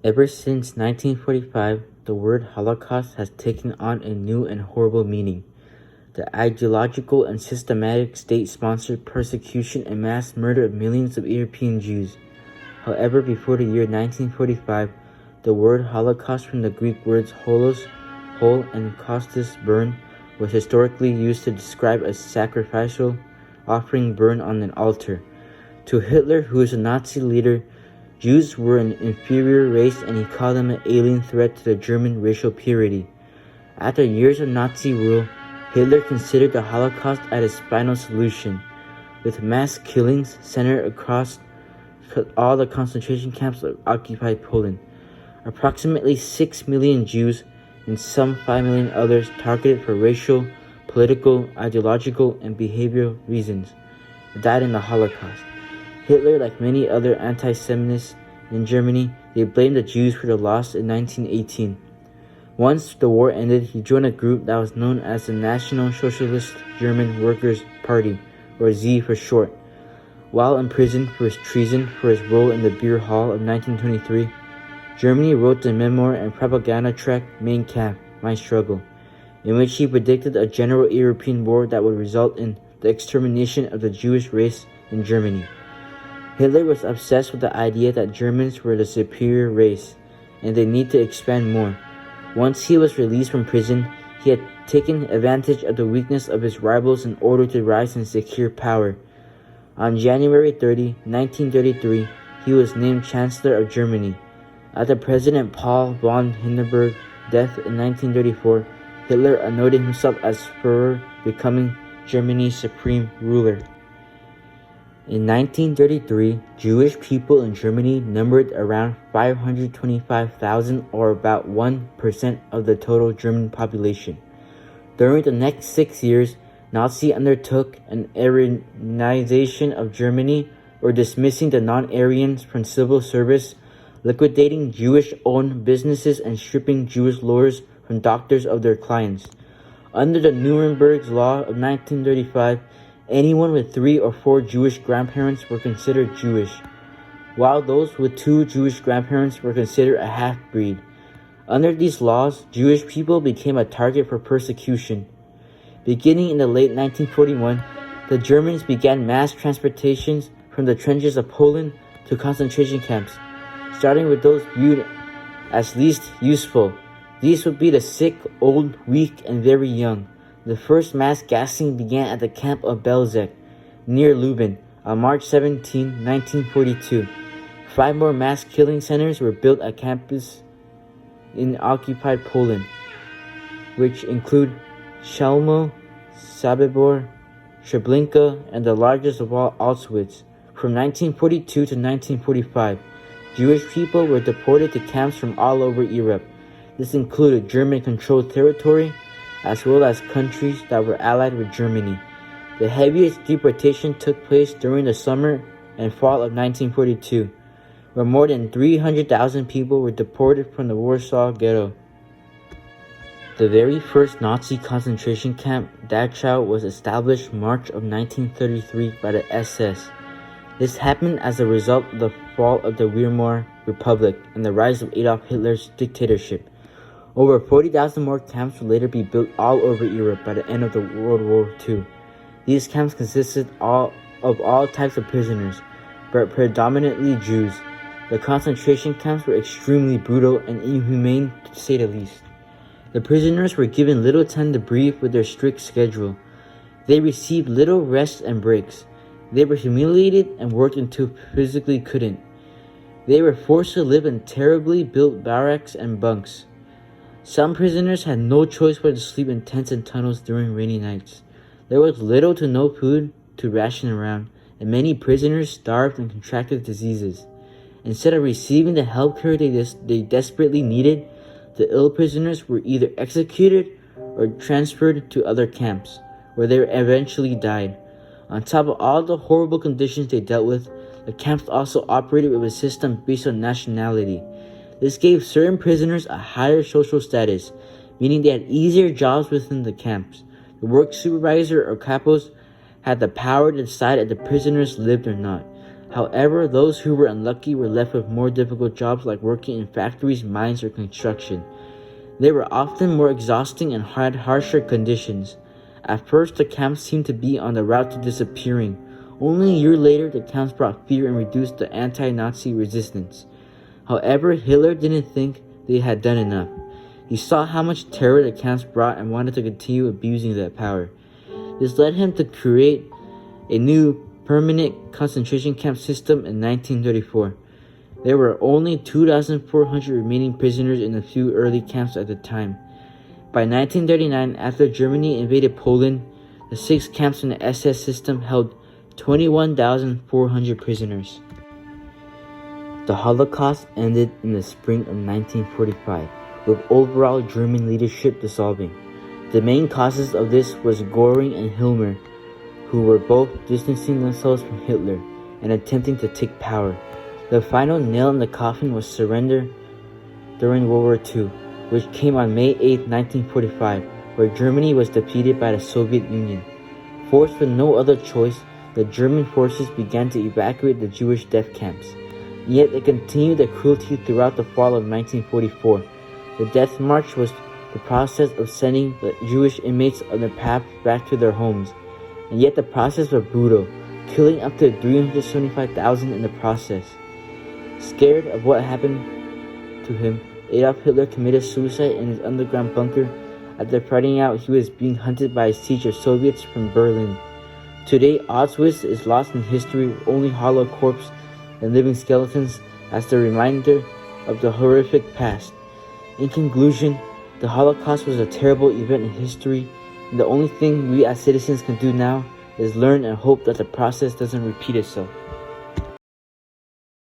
Ever since 1945, the word Holocaust has taken on a new and horrible meaning. The ideological and systematic state-sponsored persecution and mass murder of millions of European Jews. However, before the year 1945, the word Holocaust, from the Greek words holos, whole, and kostos, burn, was historically used to describe a sacrificial offering burned on an altar. To Hitler, who was a Nazi leader, Jews were an inferior race, and he called them an alien threat to the German racial purity. After years of Nazi rule, Hitler considered the Holocaust as his final solution, with mass killings centered across all the concentration camps of occupied Poland. Approximately 6 million Jews and some 5 million others targeted for racial, political, ideological, and behavioral reasons died in the Holocaust. Hitler, like many other anti-Semitists in Germany, they blamed the Jews for the loss in 1918. Once the war ended, he joined a group that was known as the National Socialist German Workers' Party, or Z for short. While in prison for his treason for his role in the Beer Hall of 1923, Germany wrote the memoir and propaganda tract Mein Kampf, My Struggle, in which he predicted a general European war that would result in the extermination of the Jewish race in Germany. Hitler was obsessed with the idea that Germans were the superior race, and they need to expand more. Once he was released from prison, he had taken advantage of the weakness of his rivals in order to rise and secure power. On January 30, 1933, he was named Chancellor of Germany. After President Paul von Hindenburg's death in 1934, Hitler anointed himself as Führer, becoming Germany's supreme ruler. In 1933, Jewish people in Germany numbered around 525,000, or about 1% of the total German population. During the next 6 years, Nazi undertook an Aryanization of Germany, or dismissing the non-Aryans from civil service, liquidating Jewish-owned businesses, and stripping Jewish lawyers from doctors of their clients. Under the Nuremberg Law of 1935, anyone with 3 or 4 Jewish grandparents were considered Jewish, while those with 2 Jewish grandparents were considered a half-breed. Under these laws, Jewish people became a target for persecution. Beginning in the late 1941, the Germans began mass transportations from the trenches of Poland to concentration camps, starting with those viewed as least useful. These would be the sick, old, weak, and very young. The first mass gassing began at the camp of Belzec, near Lublin, on March 17, 1942. 5 more mass killing centers were built at campuses in occupied Poland, which include Chelmno, Sobibor, Treblinka, and the largest of all, Auschwitz. From 1942 to 1945, Jewish people were deported to camps from all over Europe. This included German-controlled territory, as well as countries that were allied with Germany. The heaviest deportation took place during the summer and fall of 1942, where more than 300,000 people were deported from the Warsaw Ghetto. The very first Nazi concentration camp, Dachau, was established March of 1933 by the SS. This happened as a result of the fall of the Weimar Republic and the rise of Adolf Hitler's dictatorship. Over 40,000 more camps would later be built all over Europe by the end of the World War II. These camps consisted of all types of prisoners, but predominantly Jews. The concentration camps were extremely brutal and inhumane, to say the least. The prisoners were given little time to breathe with their strict schedule. They received little rest and breaks. They were humiliated and worked until physically couldn't. They were forced to live in terribly built barracks and bunks. Some prisoners had no choice but to sleep in tents and tunnels during rainy nights. There was little to no food to ration around, and many prisoners starved and contracted diseases. Instead of receiving the health care they desperately needed, the ill prisoners were either executed or transferred to other camps, where they eventually died. On top of all the horrible conditions they dealt with, the camps also operated with a system based on nationality. This gave certain prisoners a higher social status, meaning they had easier jobs within the camps. The work supervisor or capos had the power to decide if the prisoners lived or not. However, those who were unlucky were left with more difficult jobs like working in factories, mines, or construction. They were often more exhausting and had harsher conditions. At first, the camps seemed to be on the route to disappearing. Only a year later, the camps brought fear and reduced the anti-Nazi resistance. However, Hitler didn't think they had done enough. He saw how much terror the camps brought and wanted to continue abusing that power. This led him to create a new permanent concentration camp system in 1934. There were only 2,400 remaining prisoners in a few early camps at the time. By 1939, after Germany invaded Poland, the 6 camps in the SS system held 21,400 prisoners. The Holocaust ended in the spring of 1945, with overall German leadership dissolving. The main causes of this was Göring and Himmler, who were both distancing themselves from Hitler and attempting to take power. The final nail in the coffin was surrender during World War II, which came on May 8, 1945, where Germany was defeated by the Soviet Union. Forced with no other choice, the German forces began to evacuate the Jewish death camps. Yet they continued the cruelty throughout the fall of 1944. The Death March was the process of sending the Jewish inmates on their path back to their homes. And yet the process was brutal, killing up to 375,000 in the process. Scared of what happened to him, Adolf Hitler committed suicide in his underground bunker after finding out he was being hunted by a siege of Soviets from Berlin. Today, Auschwitz is lost in history with only hollow corpses and living skeletons as the reminder of the horrific past. In conclusion, the Holocaust was a terrible event in history, and the only thing we as citizens can do now is learn and hope that the process doesn't repeat itself.